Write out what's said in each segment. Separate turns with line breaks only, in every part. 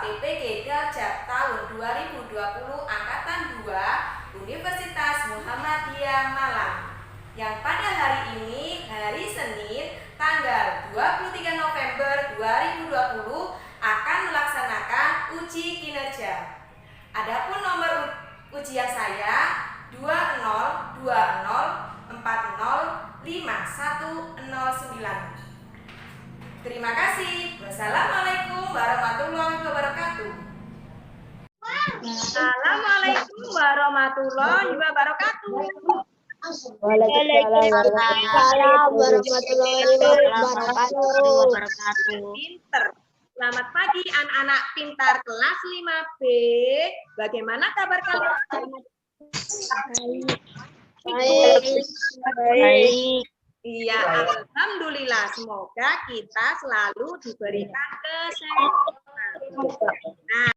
PPG Daljak tahun 2020 Angkatan 2 Universitas Muhammadiyah Malang, yang pada hari ini, hari Senin, tanggal 23 November 2020 akan melaksanakan uji kinerja. Adapun nomor ujian saya 2020405109. Terima kasih. Wassalamualaikum warahmatullahi wabarakatuh. Assalamualaikum warahmatullahi wabarakatuh.
Waalaikumsalam warahmatullahi wabarakatuh.
Pinter. Selamat pagi anak-anak pintar kelas 5B. Bagaimana kabar kalian?
Baik.
Iya, alhamdulillah. Semoga kita selalu diberikan kesehatan. Nah,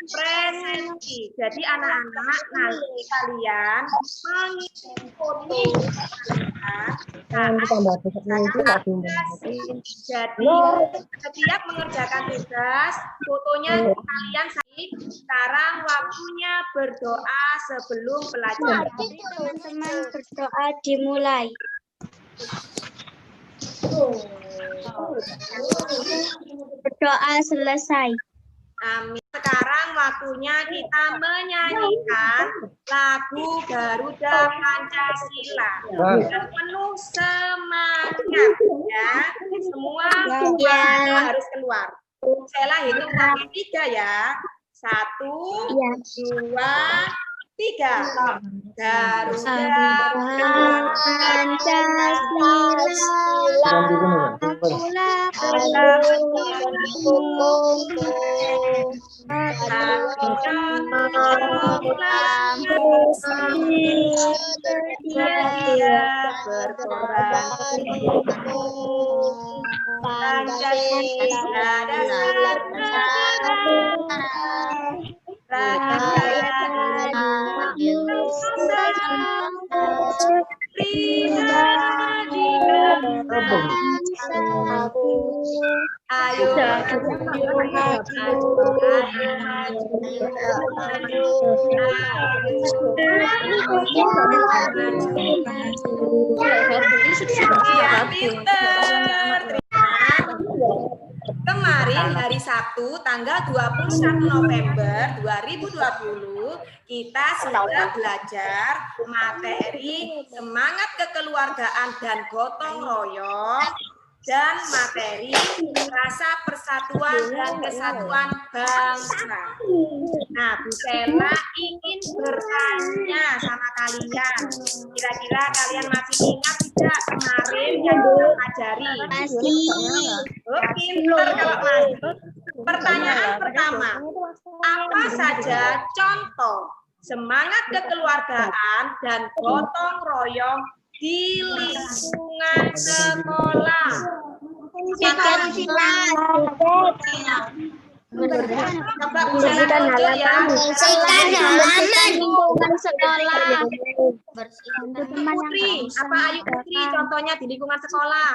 presensi. Jadi anak-anak nanti kalian mengisi foto Jadi setiap mengerjakan tugas, fotonya kalian sekarang waktunya berdoa sebelum pelajaran.
Teman-teman berdoa dimulai. Berdoa selesai.
Amin. Sekarang waktunya kita menyanyikan lagu Garuda Pancasila dengan penuh semangat ya. Semua harus keluar. Saya hitung sampai 3 ya. 1, 2, 3. Garuda
Pancasila.
Ayo kemarin hari Sabtu tanggal 21 November 2020 kita sudah belajar materi semangat kekeluargaan dan gotong royong dan materi rasa persatuan dan kesatuan bangsa. Nah, Bu Sela ingin bertanya sama kalian. Kira-kira kalian masih ingat tidak kemarin yang kita pelajari?
Masih.
Oh, pinter kalau masih. Pertanyaan pertama, apa saja contoh semangat kekeluargaan dan gotong royong di lingkungan sekolah? Coba Bu Sela tunjuk ya.
Lingkungan sekolah.
Putri, apa Ayu Putri contohnya di lingkungan sekolah?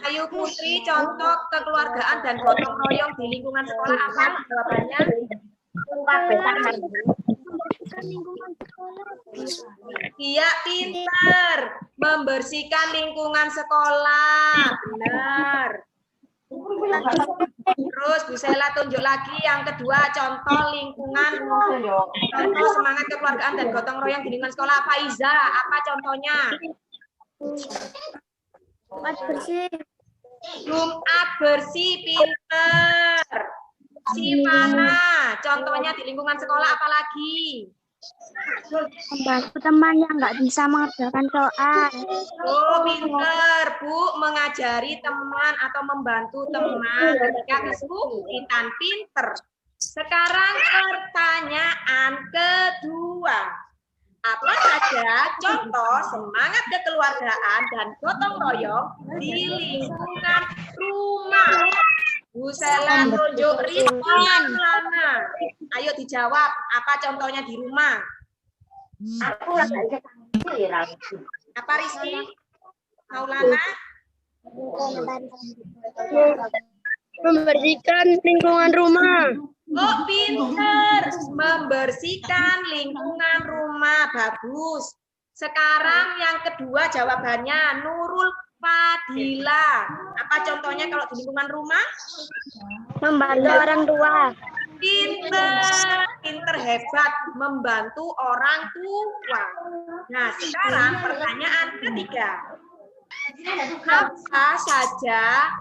Ayu Putri, contoh kekeluargaan dan gotong royong di lingkungan sekolah apa jawabannya? Iya, pintar. Membersihkan lingkungan sekolah. Benar. Terus Bu Sela tunjuk lagi yang kedua, contoh lingkungan, contoh semangat kekeluargaan dan gotong royong di lingkungan sekolah. Apa Iza? Apa contohnya? Jumat bersih, pintar. Sivana, contohnya di lingkungan sekolah apa lagi?
Membantu teman yang nggak bisa mengerjakan soal.
Oh, pinter, Bu, mengajari teman atau membantu teman ketika kesulitan. Pinter. Sekarang pertanyaan kedua. Apa saja contoh semangat kekeluargaan dan gotong royong di lingkungan rumah? Bu Sela tunjuk Rizwan Lana. Ayo dijawab, apa contohnya di rumah? Apa Rizky? Maulana?
Membersihkan lingkungan rumah.
Oh, pinter. Membersihkan lingkungan rumah. Bagus. Sekarang yang kedua jawabannya Nurul Fadila. Apa contohnya kalau di lingkungan rumah?
Membantu orang tua.
Pinter, pinter hebat membantu orang tua. Nah, sekarang pertanyaan ketiga. Apa saja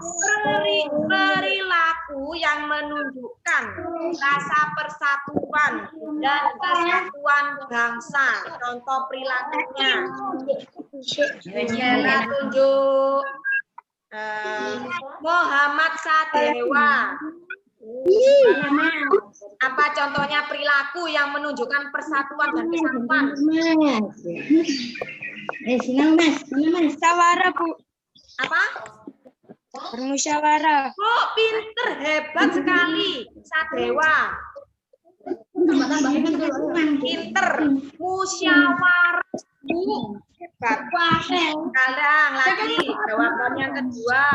perilaku yang menunjukkan rasa persatuan dan kesatuan bangsa? Contoh perilakunya. Misalnya tunjuk Muhammad Sadewa. Apa contohnya perilaku yang menunjukkan persatuan dan kesatuan?
Musyawarah, Bu.
Apa?
Bermusyawarah.
Oh, pinter, hebat sekali. Sadewa. Pinter. Musyawarah. Bu. Hebat. Sekarang lagi jawaban yang kedua.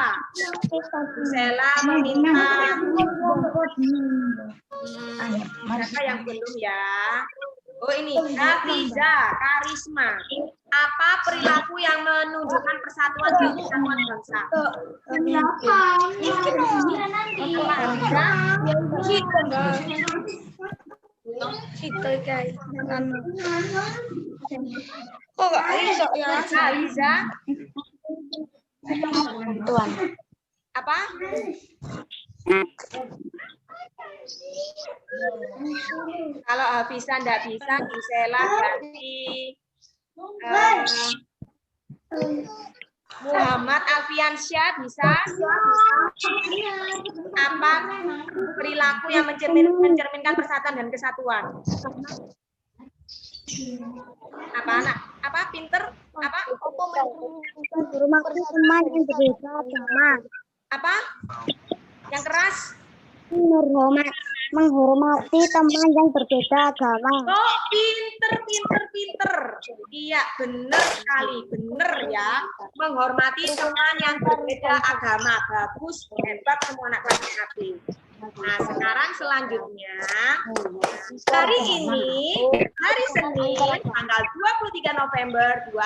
Sela meminta. Siapa yang belum ya? Oh ini, Hafiza, Karisma. Apa perilaku yang menunjukkan persatuan dan kesatuan bangsa?
Kok gak bisa ya?
Hafiza.
Tuan.
Apa? Kalau Hafiza enggak bisa, Gisela ganti Muhammad Alfiansyah bisa. Apa perilaku yang mencerminkan persatuan dan kesatuan? Apa anak? Apa pinter? Apa?
Menghormati teman yang berbeda agama.
Apa? Yang keras?
Menghormati teman yang berbeda agama.
Oh, pinter. Iya, bener sekali, bener ya. Menghormati teman yang berbeda agama. Bagus, hebat semua anak kelas AB. Nah, sekarang selanjutnya, hari ini, hari Senin, tanggal 23 November 2020,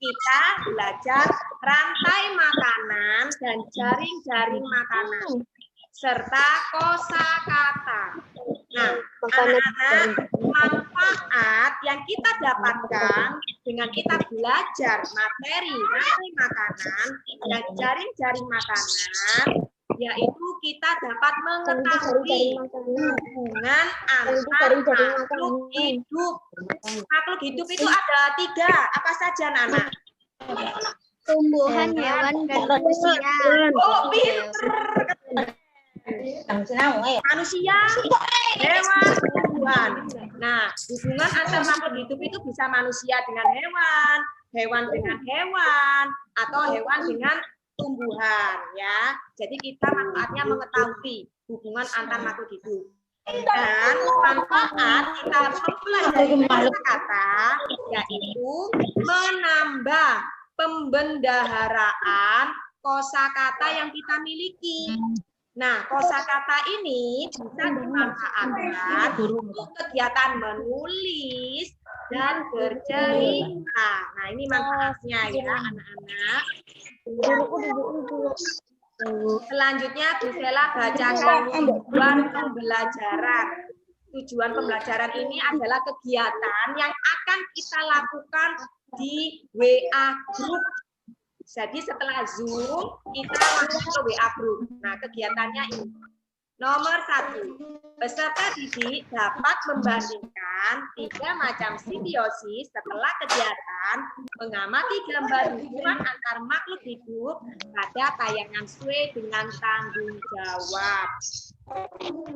kita belajar rantai makanan dan jaring-jaring makanan, serta kosakata. Nah, anak-anak, manfaat yang kita dapatkan dengan kita belajar materi rantai makanan dan jaring-jaring makanan, yaitu kita dapat mengetahui hubungan antar makhluk hidup. Makhluk hidup itu ada 3, apa saja, Nana?
Tumbuhan, hewan, dan manusia.
Oh, pinter. Manusia, hewan, tumbuhan. Nah, hubungan antar makhluk hidup itu bisa manusia dengan hewan, hewan dengan hewan, atau hewan dengan tumbuhan, ya. Jadi kita manfaatnya mengetahui hubungan antar makhluk hidup. Dan manfaat kita mempelajari kosakata yaitu menambah pembendaharaan kosakata yang kita miliki. Nah, kosakata ini bisa dimanfaatkan untuk kegiatan menulis dan bercerita. Nah, ini manfaatnya ya, anak-anak. Selanjutnya, Bu Sela bacakan tujuan pembelajaran. Tujuan pembelajaran ini adalah kegiatan yang akan kita lakukan di WA Group. Jadi setelah Zoom, kita masuk ke WA Group. Nah, kegiatannya ini. Nomor 1, peserta didik dapat membandingkan 3 macam simbiosis setelah kegiatan mengamati gambar hubungan antar makhluk hidup pada tayangan SWE dengan tanggung jawab.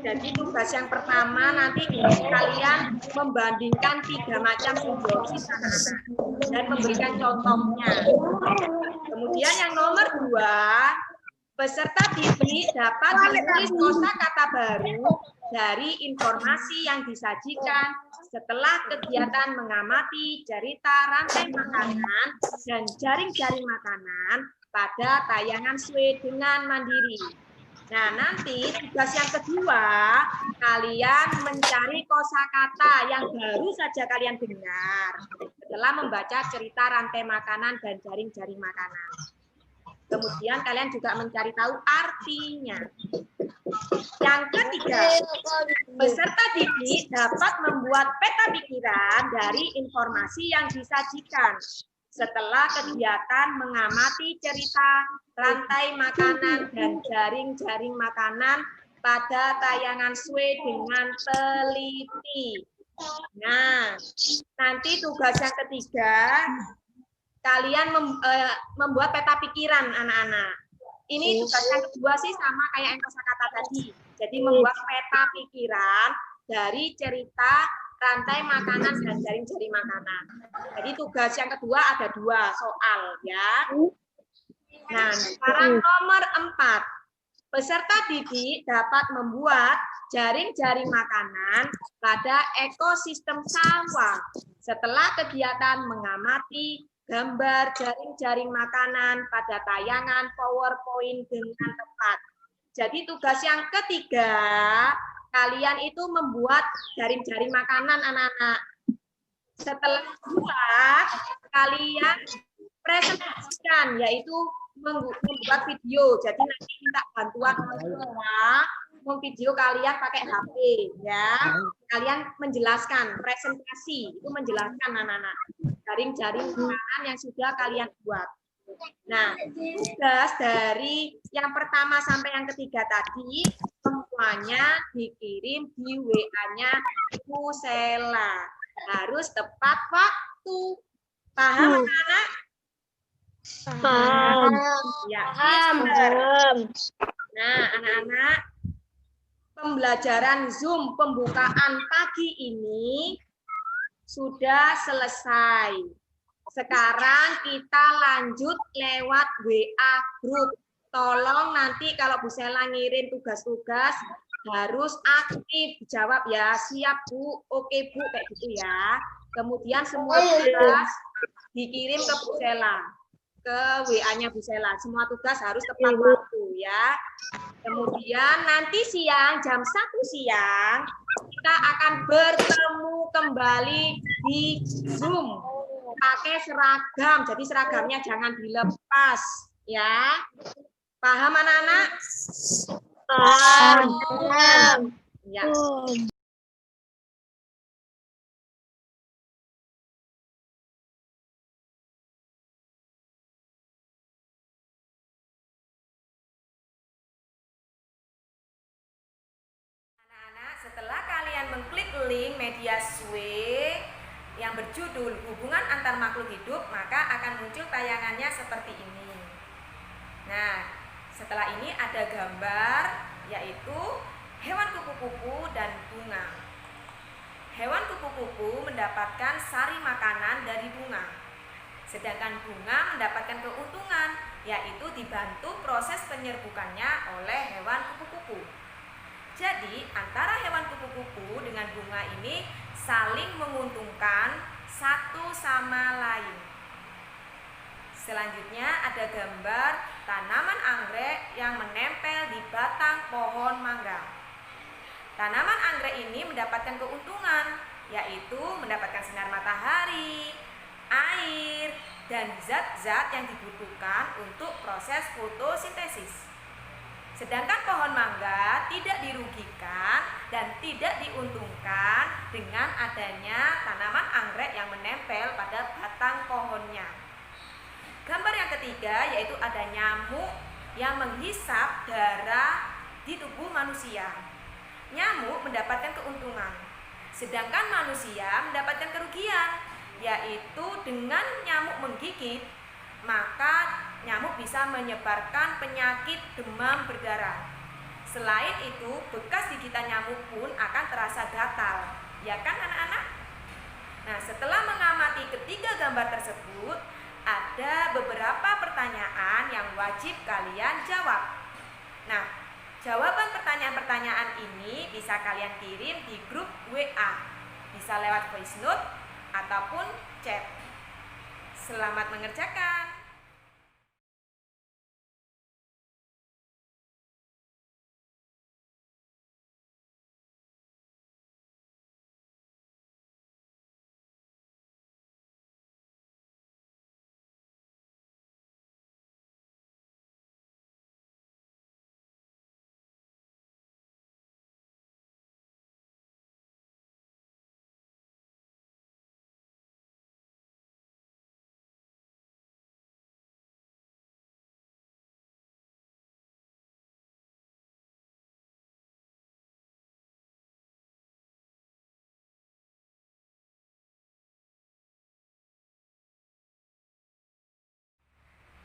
Jadi tugas yang pertama nanti kalian membandingkan 3 macam simbiosis anak-anak dan memberikan contohnya. Kemudian yang nomor 2, peserta didik dapat menulis kosakata baru dari informasi yang disajikan setelah kegiatan mengamati cerita rantai makanan dan jaring-jaring makanan pada tayangan SWE dengan mandiri. Nah, nanti tugas yang kedua, kalian mencari kosakata yang baru saja kalian dengar setelah membaca cerita rantai makanan dan jaring-jaring makanan. Kemudian kalian juga mencari tahu artinya. Yang ketiga, peserta didik dapat membuat peta pikiran dari informasi yang disajikan setelah kegiatan mengamati cerita rantai makanan dan jaring-jaring makanan pada tayangan SWE dengan teliti. Nah, nanti tugas yang ketiga, kalian membuat peta pikiran anak-anak. Ini tugas yang kedua sih sama kayak yang kosakata tadi. Jadi membuat peta pikiran dari cerita rantai makanan dan jaring-jaring makanan. Jadi tugas yang kedua ada 2 soal ya. Nah, sekarang nomor 4. Peserta didik dapat membuat jaring-jaring makanan pada ekosistem sawah setelah kegiatan mengamati gambar jaring-jaring makanan pada tayangan PowerPoint dengan tepat. Jadi tugas yang ketiga, kalian itu membuat jaring-jaring makanan anak-anak. Setelah buat, kalian presentasikan, yaitu membuat video. Jadi nanti minta bantuan orang tua, video kalian pakai HP, ya. Kalian menjelaskan, presentasi, itu menjelaskan anak-anak. Jaring-jaring makanan yang sudah kalian buat. Nah, tugas dari yang pertama sampai yang ketiga tadi, semuanya dikirim di WA-nya Bu Sela. Harus tepat waktu. Paham anak-anak?
Paham.
Ya,
Paham.
Nah, anak-anak, pembelajaran Zoom pembukaan pagi ini sudah selesai. Sekarang kita lanjut lewat WA grup. Tolong nanti kalau Bu Sela ngirim tugas-tugas harus aktif jawab ya. Siap Bu, oke Bu, kayak gitu ya. Kemudian semua tugas dikirim ke Bu Sela, ke WA-nya Bu Sela. Semua tugas harus tepat waktu ya. Kemudian nanti siang jam 1 siang kita akan bertemu kembali di Zoom pakai seragam. Jadi seragamnya jangan dilepas ya. Paham anak-anak?
Paham.
Ya. Setelah kalian mengklik link media SWE yang berjudul hubungan antar makhluk hidup, maka akan muncul tayangannya seperti ini. Nah, setelah ini ada gambar, yaitu hewan kupu-kupu dan bunga. Hewan kupu-kupu mendapatkan sari makanan dari bunga, sedangkan bunga mendapatkan keuntungan, yaitu dibantu proses penyerbukannya oleh hewan kupu-kupu. Jadi, antara hewan kupu-kupu dengan bunga ini saling menguntungkan satu sama lain. Selanjutnya ada gambar tanaman anggrek yang menempel di batang pohon mangga. Tanaman anggrek ini mendapatkan keuntungan, yaitu mendapatkan sinar matahari, air, dan zat-zat yang dibutuhkan untuk proses fotosintesis. Sedangkan pohon mangga tidak dirugikan dan tidak diuntungkan dengan adanya tanaman anggrek yang menempel pada batang pohonnya. Gambar yang ketiga yaitu ada nyamuk yang menghisap darah di tubuh manusia. Nyamuk mendapatkan keuntungan, sedangkan manusia mendapatkan kerugian, yaitu dengan nyamuk menggigit, maka nyamuk bisa menyebarkan penyakit demam berdarah. Selain itu, bekas gigitan nyamuk pun akan terasa gatal. Ya kan anak-anak? Nah, setelah mengamati ketiga gambar tersebut, ada beberapa pertanyaan yang wajib kalian jawab. Nah, Jawaban pertanyaan-pertanyaan ini bisa kalian kirim di grup WA, bisa lewat voice note ataupun chat. Selamat mengerjakan.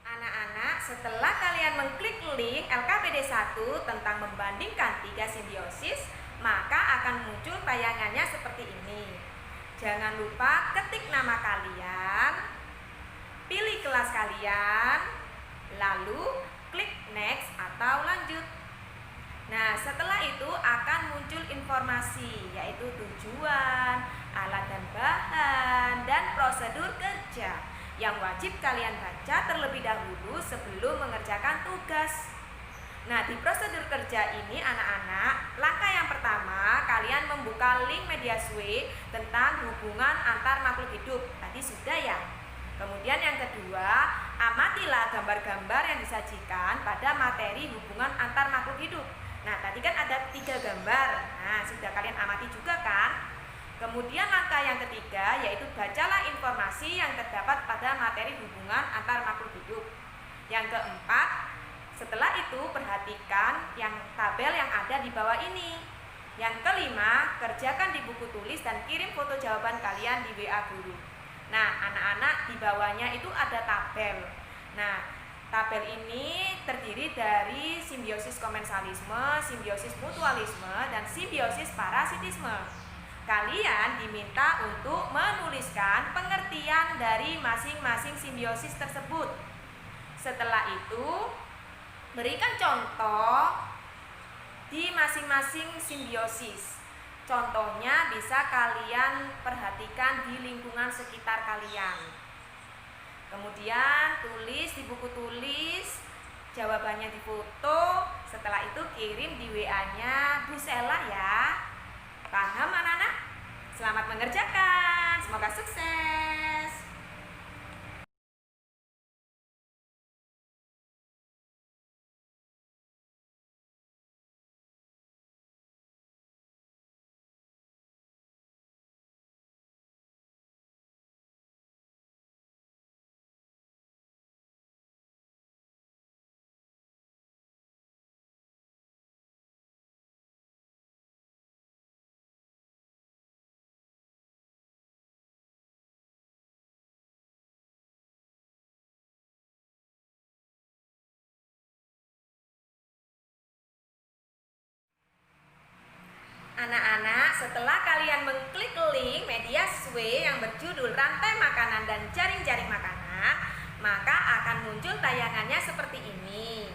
Anak-anak, setelah kalian mengklik link LKPD 1 tentang membandingkan 3 simbiosis, maka akan muncul tayangannya seperti ini. Jangan lupa ketik nama kalian, pilih kelas kalian, lalu klik next atau lanjut. Nah, setelah itu akan muncul informasi, yaitu tujuan, alat dan bahan, dan prosedur kerja yang wajib kalian baca terlebih dahulu sebelum mengerjakan tugas. Nah, di prosedur kerja ini anak-anak, langkah yang pertama kalian membuka link Mediasway tentang hubungan antar makhluk hidup. Tadi sudah ya. Kemudian yang kedua, amatilah gambar-gambar yang disajikan pada materi hubungan antar makhluk hidup. Nah, tadi kan ada 3 gambar. Nah, sudah kalian amati juga kan? Kemudian langkah yang ketiga yaitu bacalah informasi yang terdapat pada materi hubungan antar makhluk hidup. Yang keempat, setelah itu perhatikan yang tabel yang ada di bawah ini. Yang kelima, kerjakan di buku tulis dan kirim foto jawaban kalian di WA guru. Nah, anak-anak di bawahnya itu ada tabel. Nah, tabel ini terdiri dari simbiosis komensalisme, simbiosis mutualisme, dan simbiosis parasitisme. Kalian diminta untuk menuliskan pengertian dari masing-masing simbiosis tersebut. Setelah itu, berikan contoh di masing-masing simbiosis. Contohnya bisa kalian perhatikan di lingkungan sekitar kalian. Kemudian tulis di buku tulis, jawabannya difoto. Setelah itu kirim di WA-nya Bu Sela ya. Paham anak-anak? Selamat mengerjakan, semoga sukses. Anak-anak, setelah kalian mengklik link Mediasway yang berjudul rantai makanan dan jaring-jaring makanan, maka akan muncul tayangannya seperti ini.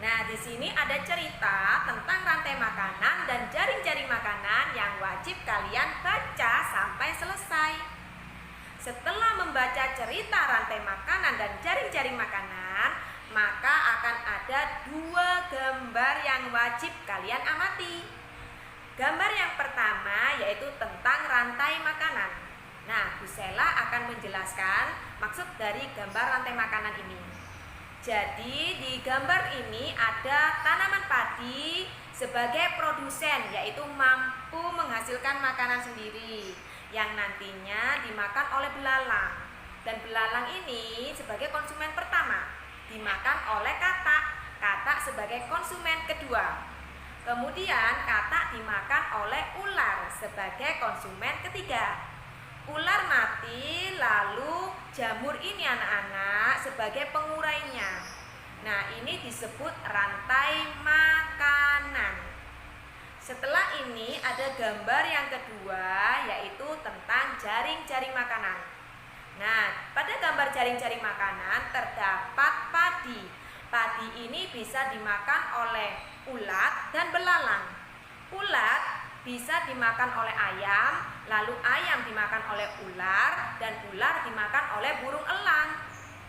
Nah, di sini ada cerita tentang rantai makanan dan jaring-jaring makanan yang wajib kalian baca sampai selesai. Setelah membaca cerita rantai makanan dan jaring-jaring makanan, maka akan ada 2 gambar yang wajib kalian amati. Gambar yang pertama yaitu tentang rantai makanan. Nah, Bu Sela akan menjelaskan maksud dari gambar rantai makanan ini. Jadi di gambar ini ada tanaman padi sebagai produsen, yaitu mampu menghasilkan makanan sendiri yang nantinya dimakan oleh belalang. Dan belalang ini sebagai konsumen pertama, dimakan oleh katak. Katak sebagai konsumen kedua. Kemudian katak dimakan oleh ular sebagai konsumen ketiga. Ular mati, lalu jamur ini anak-anak sebagai pengurainya. Nah, ini disebut rantai makanan. Setelah ini ada gambar yang kedua yaitu tentang jaring-jaring makanan. Nah, pada gambar jaring-jaring makanan terdapat padi. Padi ini bisa dimakan oleh ulat, dan belalang. Ulat bisa dimakan oleh ayam, lalu ayam dimakan oleh ular, dan ular dimakan oleh burung elang.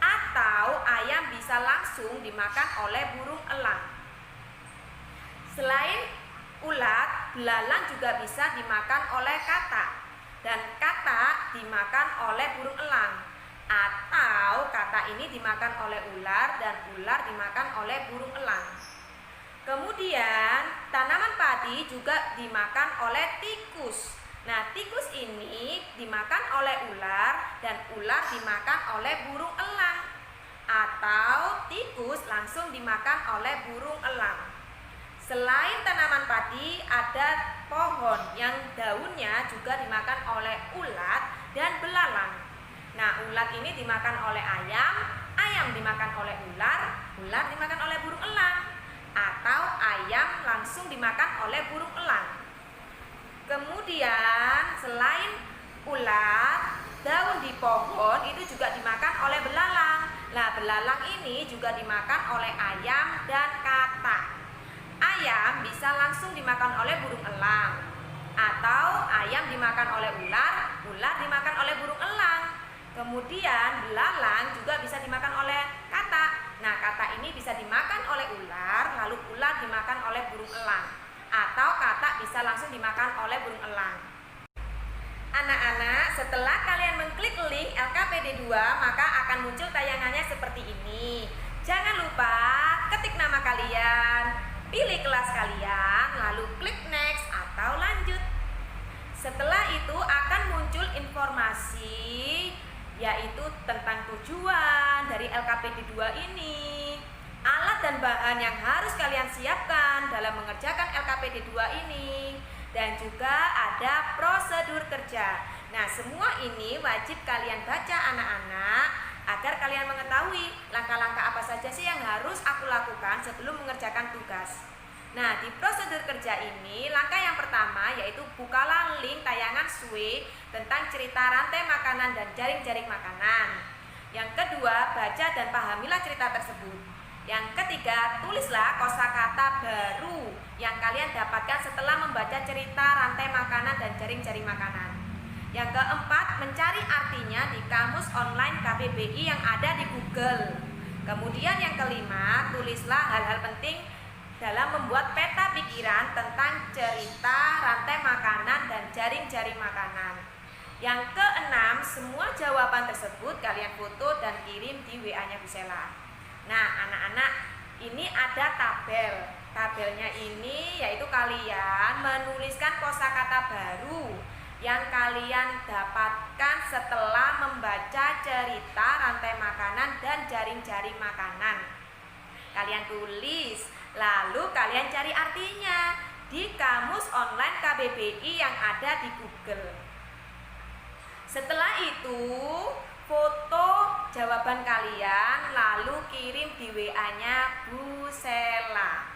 Atau ayam bisa langsung dimakan oleh burung elang. Selain ulat, belalang juga bisa dimakan oleh katak, dan katak dimakan oleh burung elang. Atau katak ini dimakan oleh ular, dan ular dimakan oleh burung elang. Kemudian tanaman padi juga dimakan oleh tikus. Nah, tikus ini dimakan oleh ular, dan ular dimakan oleh burung elang. Atau tikus langsung dimakan oleh burung elang. Selain tanaman padi, ada pohon yang daunnya juga dimakan oleh ulat dan belalang. Nah, ulat ini dimakan oleh ayam, ayam dimakan oleh ular, ular dimakan oleh burung elang. Atau ayam langsung dimakan oleh burung elang. Kemudian selain ulat, daun di pohon itu juga dimakan oleh belalang. Nah, belalang ini juga dimakan oleh ayam dan katak. Ayam bisa langsung dimakan oleh burung elang. Atau ayam dimakan oleh ular, ular dimakan oleh burung elang. Kemudian belalang juga bisa dimakan oleh katak. Nah, katak ini bisa dimakan oleh ular, lalu ular dimakan oleh burung elang. Atau katak bisa langsung dimakan oleh burung elang. Anak-anak, setelah kalian mengklik link LKPD 2, maka akan muncul tayangannya seperti ini. Jangan lupa ketik nama kalian, pilih kelas kalian, lalu klik next atau lanjut. Setelah itu akan muncul informasi, yaitu tentang tujuan dari LKPD 2 ini, alat dan bahan yang harus kalian siapkan dalam mengerjakan LKPD 2 ini, dan juga ada prosedur kerja. Nah, semua ini wajib kalian baca anak-anak agar kalian mengetahui langkah-langkah apa saja sih yang harus aku lakukan sebelum mengerjakan tugas. Nah, di prosedur kerja ini, langkah yang pertama yaitu bukalah link tayangan SWE tentang cerita rantai makanan dan jaring-jaring makanan. Yang kedua, baca dan pahamilah cerita tersebut. Yang ketiga, tulislah kosakata baru yang kalian dapatkan setelah membaca cerita rantai makanan dan jaring-jaring makanan. Yang keempat, mencari artinya di kamus online KBBI yang ada di Google. Kemudian yang kelima, tulislah hal-hal penting dalam membuat peta pikiran tentang cerita rantai makanan dan jaring-jaring makanan. Yang keenam, semua jawaban tersebut kalian foto dan kirim di WA-nya Bu Sela. Nah, anak-anak, ini ada tabel. Tabelnya ini yaitu kalian menuliskan kosakata baru yang kalian dapatkan setelah membaca cerita rantai makanan dan jaring-jaring makanan. Kalian tulis, lalu kalian cari artinya di kamus online KBBI yang ada di Google. Setelah itu, foto jawaban kalian lalu kirim di WA-nya Bu Sela.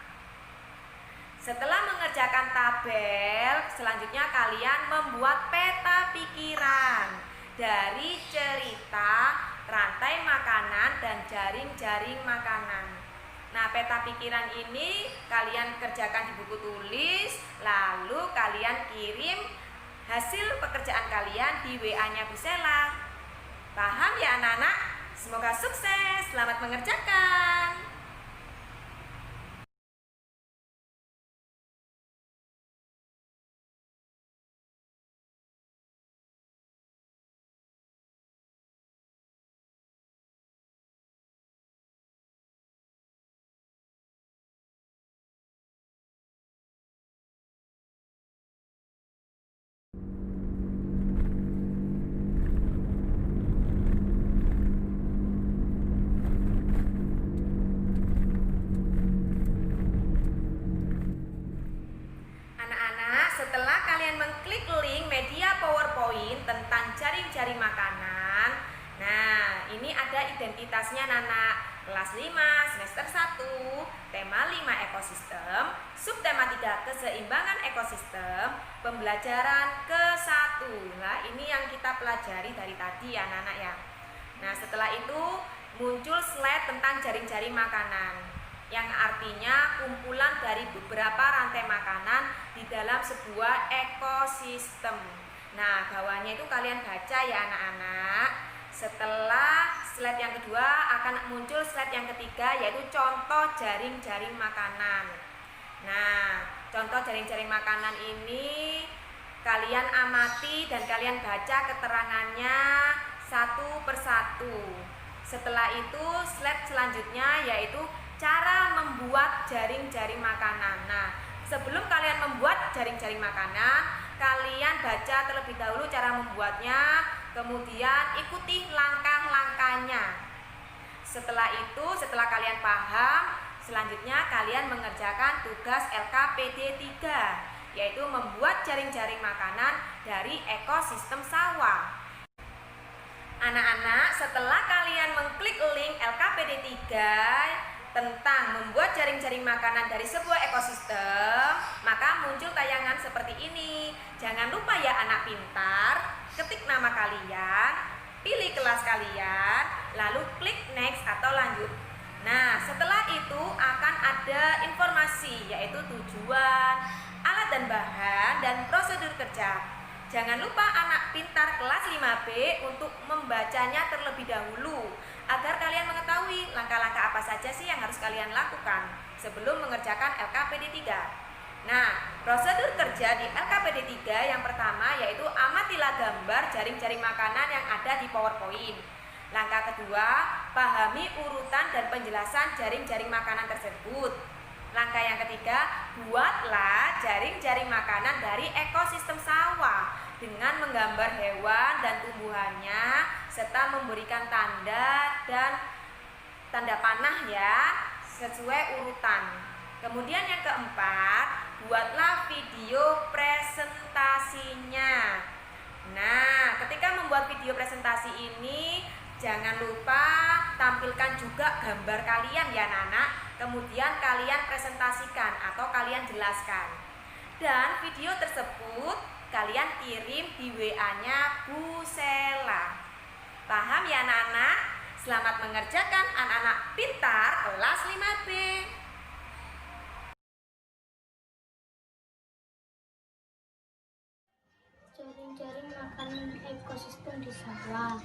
Setelah mengerjakan tabel, selanjutnya kalian membuat peta pikiran dari cerita rantai makanan dan jaring-jaring makanan. Nah, peta pikiran ini kalian kerjakan di buku tulis, lalu kalian kirim hasil pekerjaan kalian di WA-nya Bu Sela. Paham ya anak-anak? Semoga sukses, selamat mengerjakan. Setelah kalian mengklik link media PowerPoint tentang jaring-jaring makanan, nah ini ada identitasnya anak. Kelas 5 semester 1, tema 5 ekosistem, subtema 3 keseimbangan ekosistem, pembelajaran ke-1. Nah, ini yang kita pelajari dari tadi ya anak-anak ya. Nah, setelah itu muncul slide tentang jaring-jaring makanan. yang artinya kumpulan dari beberapa rantai makanan di dalam sebuah ekosistem. Nah, bawahnya itu kalian baca ya anak-anak. Setelah slide yang kedua akan muncul slide yang ketiga, yaitu contoh jaring-jaring makanan. Nah, contoh jaring-jaring makanan ini kalian amati dan kalian baca keterangannya satu persatu. Setelah itu slide selanjutnya yaitu cara membuat jaring-jaring makanan. Nah, sebelum kalian membuat jaring-jaring makanan, kalian baca terlebih dahulu cara membuatnya, kemudian ikuti langkah-langkahnya. Setelah itu, setelah kalian paham, selanjutnya kalian mengerjakan tugas LKPD 3, yaitu membuat jaring-jaring makanan dari ekosistem sawah. Anak-anak, setelah kalian mengklik link LKPD 3 tentang membuat jaring-jaring makanan dari sebuah ekosistem, maka muncul tayangan seperti ini. Jangan lupa ya anak pintar, ketik nama kalian, pilih kelas kalian, lalu klik next atau lanjut. Nah, setelah itu akan ada informasi yaitu tujuan, alat dan bahan, dan prosedur kerja. Jangan lupa anak pintar kelas 5B untuk membacanya terlebih dahulu agar kalian mengetahui langkah-langkah apa saja sih yang harus kalian lakukan sebelum mengerjakan LKPD 3. Nah, prosedur kerja di LKPD 3 yang pertama yaitu amatilah gambar jaring-jaring makanan yang ada di PowerPoint. Langkah kedua, pahami urutan dan penjelasan jaring-jaring makanan tersebut. Langkah yang ketiga, buatlah jaring-jaring makanan dari ekosistem sawah dengan menggambar hewan dan tumbuhannya serta memberikan tanda dan tanda panah ya sesuai urutan. Kemudian yang keempat, buatlah video presentasinya. Nah, ketika membuat video presentasi ini jangan lupa tampilkan juga gambar kalian ya anak-anak. Kemudian kalian presentasikan atau kalian jelaskan. Dan video tersebut kalian kirim di WA-nya Bu Sela. Paham ya anak-anak? Selamat mengerjakan anak-anak pintar kelas 5B.
Jaring-jaring makanan ekosistem di sawah.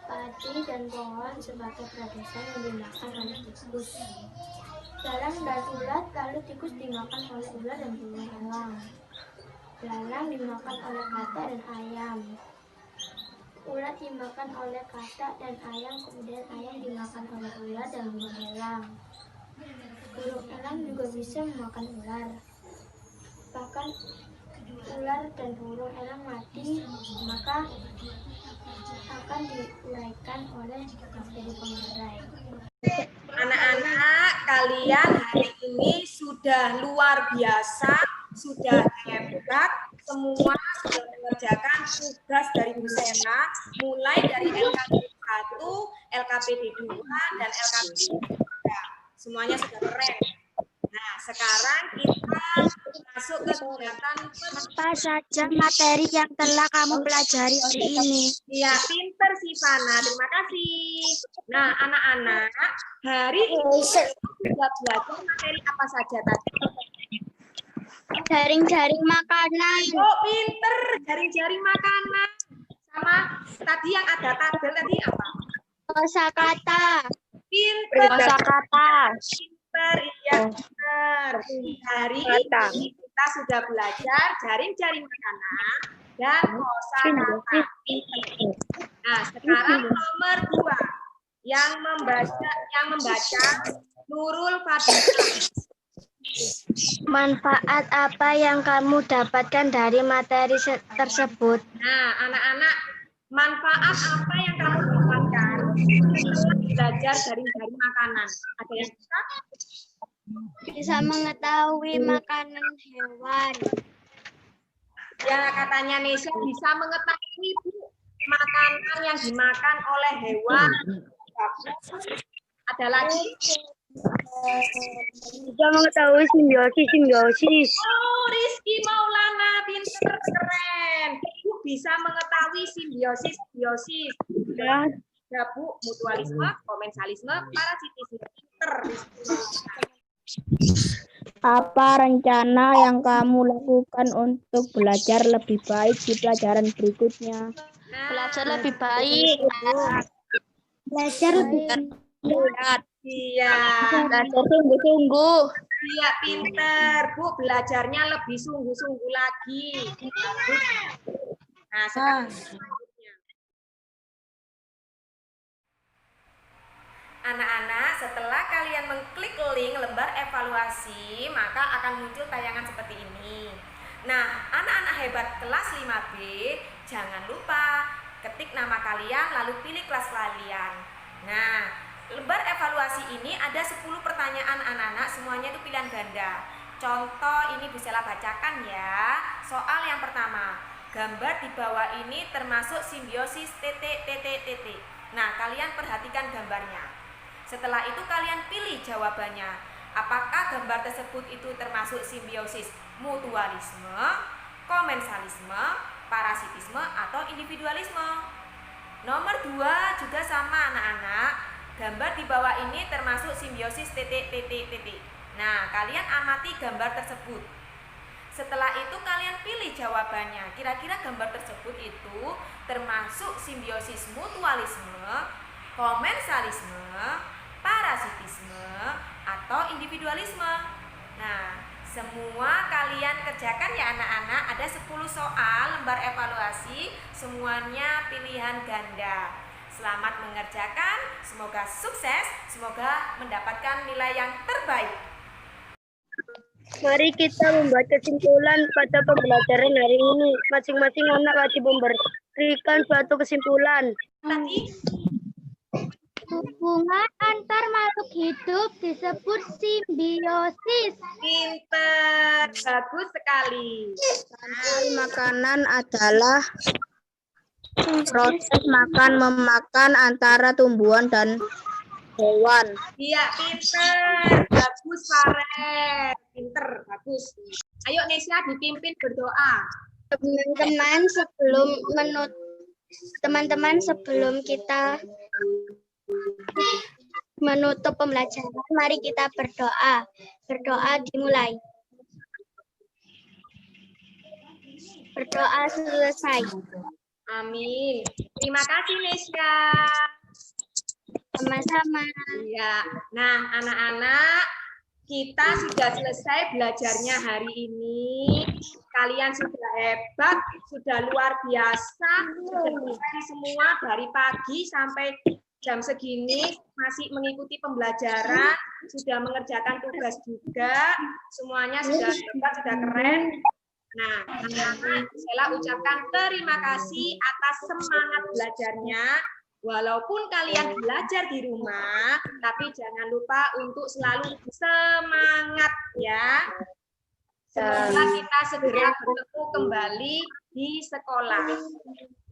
Padi dan pohon sebagai produsen yang dimakan oleh tikus. Belalang dan ulat, lalu tikus dimakan oleh ulat dan berulang. Belalang dimakan oleh katak dan ayam. Ulat dimakan oleh katak dan ayam, kemudian ayam dimakan oleh ulat dan berulang. Burung elang juga bisa memakan ular. Bahkan ular dan burung elang mati, maka akan diuraikan oleh bakteri pengurai.
Anak-anak, kalian hari ini sudah luar biasa, sudah hebat, semua sudah mengerjakan tugas dari Bu Sela, mulai dari LKPD 1, LKPD 2, dan LKPD 3. Semuanya sudah keren. Nah, sekarang kita masuk ke kegiatan
Apa saja materi yang telah kamu pelajari hari ini?
Ya, pinter sih Fana. Terima kasih. Nah, anak-anak, hari ini sudah belajar materi apa saja tadi?
Jaring-jaring makanan.
Oh, pinter. Jaring-jaring makanan. Sama tadi yang ada tabel tadi apa?
Kosakata.
Pinter.
Kosakata.
Pinter, iya benar. Hari ini kita sudah belajar jaring-jaring makanan dan kosakata. Nah, sekarang nomor 2 yang membaca Nurul Fadila.
Manfaat apa yang kamu dapatkan dari materi tersebut?
Nah, anak-anak, manfaat apa yang kamu dapatkan setelah belajar jaring-jaring makanan? Ada yang bisa?
Bisa mengetahui makanan hewan.
Ya, katanya Nesya bisa mengetahui Bu, makanan yang dimakan oleh hewan. Ada lagi?
Bisa mengetahui simbiosis.
Oh, Rizky Maulana, pinter, keren. Bu bisa mengetahui simbiosis. Ya, Bu, mutualisme, komensalisme, parasitisme. Pinter, Rizky Maulana.
Apa rencana yang kamu lakukan untuk belajar lebih baik di pelajaran berikutnya?
Nah,
lebih baik.
Belajar lebih
iya.
Belajar sungguh-sungguh.
Iya, pinter. Bu, belajarnya lebih sungguh-sungguh lagi. Bagus. Nah, sekarang selanjutnya. Anak-anak, setelah kalian mengklik link lembar evaluasi, maka akan muncul tayangan seperti ini. Nah, anak-anak hebat kelas 5B, jangan lupa ketik nama kalian lalu pilih kelas kalian. Nah, lembar evaluasi ini ada 10 pertanyaan anak-anak, semuanya itu pilihan ganda. Contoh ini bisa bacakan ya. Soal yang pertama, gambar di bawah ini termasuk simbiosis titik. Nah, kalian perhatikan gambarnya. Setelah itu kalian pilih jawabannya. Apakah gambar tersebut itu termasuk simbiosis mutualisme, komensalisme, parasitisme, atau individualisme? Nomor 2 juga sama anak-anak. Gambar di bawah ini termasuk simbiosis titik. Nah, kalian amati gambar tersebut. Setelah itu kalian pilih jawabannya. Kira-kira gambar tersebut itu termasuk simbiosis mutualisme, komensalisme, parasitisme, atau individualisme. Nah, semua kalian kerjakan ya anak-anak. Ada 10 soal lembar evaluasi, semuanya pilihan ganda. Selamat mengerjakan, semoga sukses, semoga mendapatkan nilai yang terbaik.
Mari kita membuat kesimpulan pada pembelajaran hari ini. Masing-masing anak wajib memberikan suatu kesimpulan.
Tadi
hubungan antar makhluk hidup disebut simbiosis.
pinter, bagus sekali.
Rantai makanan adalah proses makan-memakan antara tumbuhan dan hewan.
Iya, pinter, bagus Faret, pinter, bagus. Ayo Nesya dipimpin berdoa.
Teman-teman sebelum kita menutup pembelajaran, mari kita berdoa. Berdoa dimulai. Berdoa selesai.
Amin. Terima kasih Nesya.
Sama-sama.
Iya. Nah, anak-anak, kita sudah selesai belajarnya hari ini. Kalian sudah hebat, sudah luar biasa, sudah selesai semua dari pagi sampai jam segini masih mengikuti pembelajaran, sudah mengerjakan tugas juga, semuanya sudah hebat, sudah keren. Nah, anak-anak, saya ucapkan terima kasih atas semangat belajarnya. Walaupun kalian belajar di rumah, tapi jangan lupa untuk selalu semangat ya. Semoga kita segera bertemu kembali di sekolah.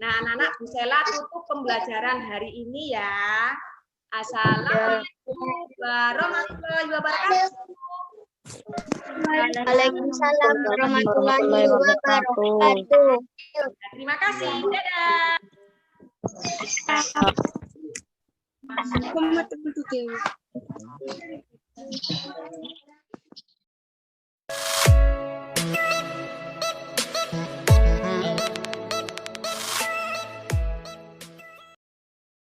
Nah, anak-anak, Bu Sela tutup pembelajaran hari ini ya. Assalamualaikum warahmatullahi wabarakatuh.
Waalaikumsalam warahmatullahi wabarakatuh.
Terima kasih. Dadah.